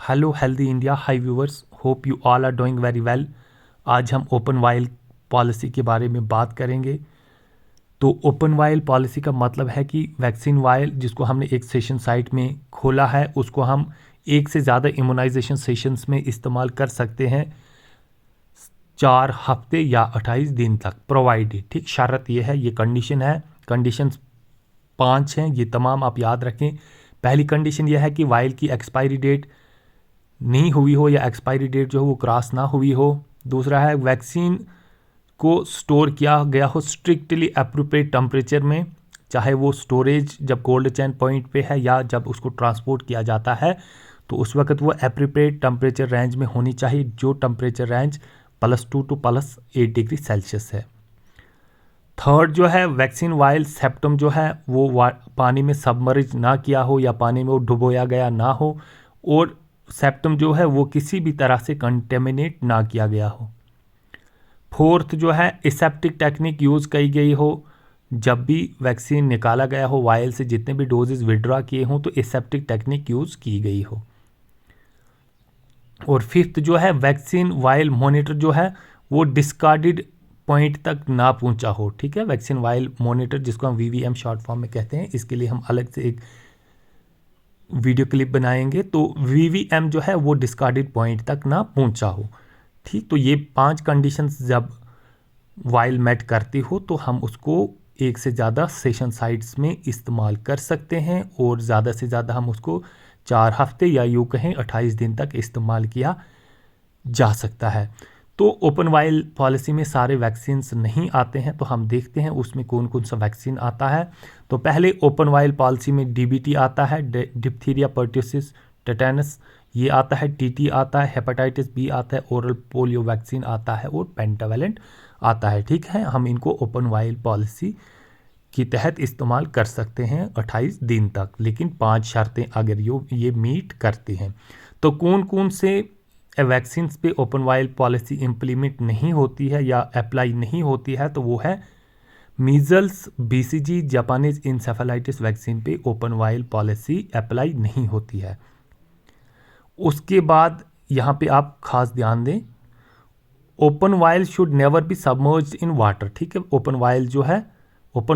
Hello healthy India, hi viewers, hope you all are doing very well. आज हम open while policy के बारे में बात करेंगे। तो ओपन वाइल पॉलिसी का मतलब है कि वैक्सीन वाइल जिसको हमने एक सेशन साइट में खोला है उसको हम एक से ज़्यादा इम्यूनाइजेशन सेशंस में इस्तेमाल कर सकते हैं 4 हफ्ते या 28 दिन तक प्रोवाइडेड। ठीक, शर्त ये है, ये कंडीशन है। कंडीशंस 5 हैं, ये तमाम आप याद रखें। पहली कंडीशन यह है कि वाइल की एक्सपायरी डेट नहीं हुई हो या एक्सपायरी डेट जो है वो क्रॉस ना हुई हो। दूसरा है वैक्सीन को स्टोर किया गया हो स्ट्रिक्टली अप्रोप्रिएट टेम्परेचर में, चाहे वो स्टोरेज जब कोल्ड चेन पॉइंट पे है या जब उसको ट्रांसपोर्ट किया जाता है तो उस वक्त वो अप्रोप्रिएट टेम्परेचर रेंज में होनी चाहिए, जो temperature range +2 to +8 degree Celsius है। थर्ड जो है वैक्सीन वाइल सेप्टम जो है वो पानी में सबमर्ज ना किया हो या पानी में वो डुबोया गया ना हो, और सेप्टम जो है वो किसी भी तरह से कंटेमिनेट ना किया गया हो। फोर्थ जो है एसेप्टिक टेक्निक यूज़ की गई हो, जब भी वैक्सीन निकाला गया हो वाइल से जितने भी डोजेज विड्रॉ किए हों तो एसेप्टिक टेक्निक यूज़ की गई हो। और फिफ्थ जो है वैक्सीन वाइल मॉनिटर जो है वो डिस्कार्डेड पॉइंट तक ना पहुंचा हो। ठीक है, वैक्सीन वाइल मॉनिटर जिसको हम वीवीएम शॉर्ट फॉर्म में कहते हैं, इसके लिए हम अलग से एक वीडियो क्लिप बनाएंगे। तो वीवीएम जो है वो डिस्कार्डेड पॉइंट तक ना पहुंचा हो। ठीक, तो ये 5 कंडीशंस जब वाइल मेट करती हो तो हम उसको एक से ज़्यादा सेशन साइट्स में इस्तेमाल कर सकते हैं, और ज़्यादा से ज़्यादा हम उसको 4 हफ्ते या यूँ कहें 28 दिन तक इस्तेमाल किया जा सकता है। तो ओपन वाइल पॉलिसी में सारे वैक्सीन्स नहीं आते हैं, तो हम देखते हैं उसमें कौन कौन सा वैक्सीन आता है। तो पहले ओपन वाइल पॉलिसी में डीबीटी आता है, डिप्थीरिया पर्ट्यूसिस टेटेनस, ये आता है, टीटी आता है, हेपेटाइटिस बी आता है, ओरल पोलियो वैक्सीन आता है, और पेंटावेलेंट आता है। ठीक है, हम इनको ओपन वाइल पॉलिसी के तहत इस्तेमाल कर सकते हैं 28 दिन तक, लेकिन 5 शर्तें अगर ये मीट करते हैं। तो कौन कौन से वैक्सीन पे ओपन वाइल पॉलिसी इम्प्लीमेंट नहीं होती है या अप्लाई नहीं होती है, तो वो है measles, BCG, Japanese encephalitis vaccine पे ओपन वाइल पॉलिसी अप्लाई नहीं होती है। उसके बाद यहाँ पे आप खास ध्यान दें, open while should never be submerged in water. ठीक है, ओपन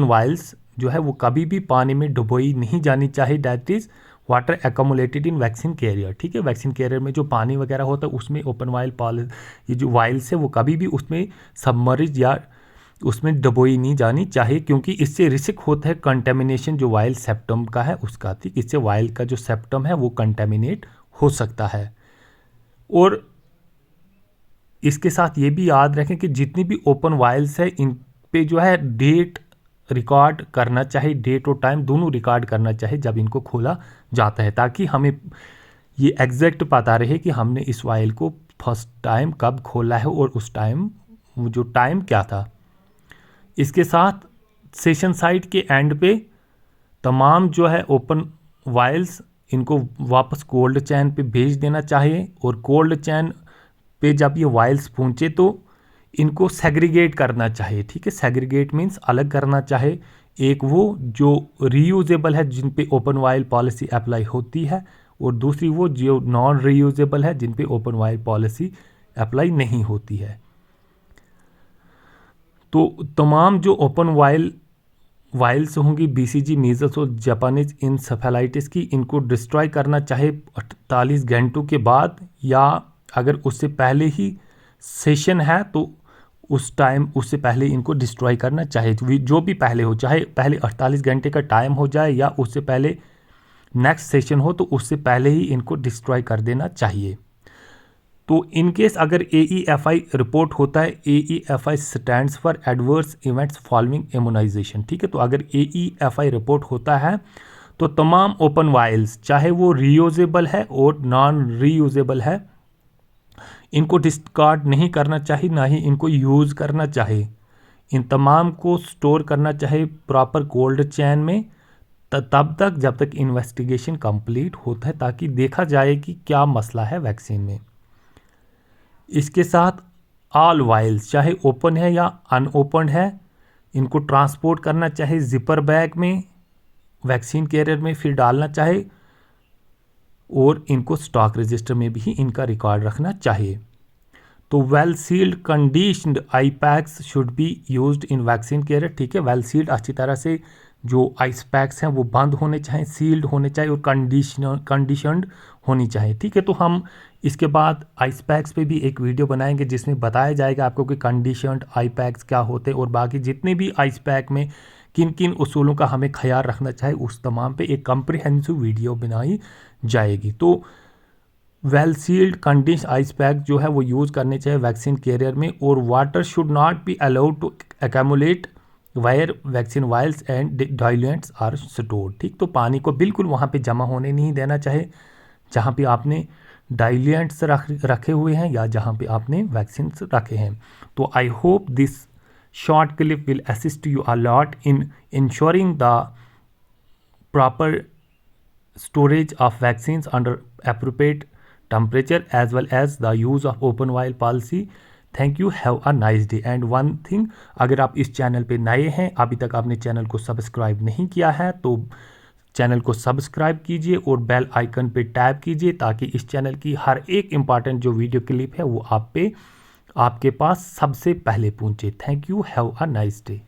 वाइल्स जो है वो कभी भी पानी में डुबोई नहीं जानी चाहिए, that is water accumulated in vaccine carrier. ठीक है, वैक्सीन कैरियर में जो पानी वगैरह होता है उसमें ओपन वाइल ये जो वाइल्स है वो कभी भी उसमें सबमर्ज या उसमें डुबोई नहीं जानी चाहिए, क्योंकि इससे रिस्क होता है कंटेमिनेशन जो वाइल सेप्टम का है उसका। ठीक, इससे वाइल का जो सेप्टम है वो कंटेमिनेट हो सकता है। और इसके साथ ये भी याद रखें कि जितनी भी ओपन वाइल्स है इन पे जो है डेट रिकॉर्ड करना चाहिए, डेट और टाइम दोनों रिकॉर्ड करना चाहिए जब इनको खोला जाता है, ताकि हमें ये एग्जैक्ट पता रहे कि हमने इस वाइल को फर्स्ट टाइम कब खोला है और उस टाइम जो टाइम क्या था। इसके साथ सेशन साइट के एंड पे तमाम जो है ओपन वाइल्स इनको वापस कोल्ड चैन पे भेज देना चाहिए, और कोल्ड चैन पे जब ये वाइल्स पहुँचे तो इनको सेग्रीगेट करना चाहिए। ठीक है, सेग्रीगेट मीन्स अलग करना चाहिए, एक वो जो रीयूजेबल है जिन पे ओपन वाइल पॉलिसी अप्लाई होती है, और दूसरी वो जो नॉन रीयूजेबल है जिन पे ओपन वाइल पॉलिसी अप्लाई नहीं होती है। तो तमाम जो ओपन वाइल्स होंगी बीसीजी, मीजल्स और जापानीज इंसेफेलाइटिस की, इनको डिस्ट्रॉय करना चाहे 48 घंटों के बाद, या अगर उससे पहले ही सेशन है तो उस टाइम उससे पहले इनको डिस्ट्रॉय करना चाहिए, जो भी पहले हो, चाहे पहले 48 घंटे का टाइम हो जाए या उससे पहले नेक्स्ट सेशन हो, तो उससे पहले ही इनको डिस्ट्रॉय कर देना चाहिए। तो इन केस अगर AEFI रिपोर्ट होता है, AEFI stands for adverse events following immunization. ठीक है, तो अगर AEFI रिपोर्ट होता है तो तमाम ओपन वाइल्स चाहे वो रीयूजेबल है और नॉन रीयूजेबल है, इनको डिस्कार्ड नहीं करना चाहिए, ना ही इनको यूज़ करना चाहिए। इन तमाम को स्टोर करना चाहिए प्रॉपर कोल्ड चैन में तब तक जब तक इन्वेस्टिगेशन कंप्लीट होता है, ताकि देखा जाए कि क्या मसला है वैक्सीन में। इसके साथ ऑल वाइल्स चाहे ओपन है या अनओपन है, इनको ट्रांसपोर्ट करना चाहिए जिपर बैग में, वैक्सीन कैरियर में फिर डालना चाहिए और इनको स्टॉक रजिस्टर में भी इनका रिकॉर्ड रखना चाहिए। तो well sealed conditioned ice packs should be used in vaccine carrier, ठीक है। वेल सील्ड अच्छी तरह से जो आइस पैक्स हैं वो बंद होने चाहिए, सील्ड होने चाहिए और कंडीशनड होनी चाहिए, ठीक है। तो हम इसके बाद आइस पैक्स पे भी एक वीडियो बनाएंगे जिसमें बताया जाएगा आपको कि कंडीशनड आई पैक्स क्या होते हैं और बाकी जितने भी आइस पैक में किन किन उसूलों का हमें ख्याल रखना चाहिए, उस तमाम पे एक कम्प्रिहेंसिव वीडियो बनाई जाएगी। तो वेल सील्ड कंडीश आइस पैक जो है वो यूज़ करने चाहिए वैक्सीन कैरियर में। और water should not be allowed to accumulate where vaccine vials and diluents are stored, ठीक। तो पानी को बिल्कुल वहाँ पे जमा होने नहीं देना चाहिए जहाँ पे आपने डाइल्यूएंट्स रखे हुए हैं या जहाँ पे आपने वैक्सीन रखे हैं। तो I hope this short clip will assist you a lot in ensuring the proper storage of vaccines under appropriate temperature as well as the use of open vial policy. Thank you, have a nice day. And one thing, अगर आप इस channel पे नए हैं, अभी तक आपने channel को सब्सक्राइब नहीं किया है तो चैनल को सब्सक्राइब कीजिए और बेल आइकन पे टैप कीजिए ताकि इस चैनल की हर एक इम्पॉर्टेंट जो वीडियो क्लिप है वो आपके पास सबसे पहले पहुंचे। Thank you, have a nice day.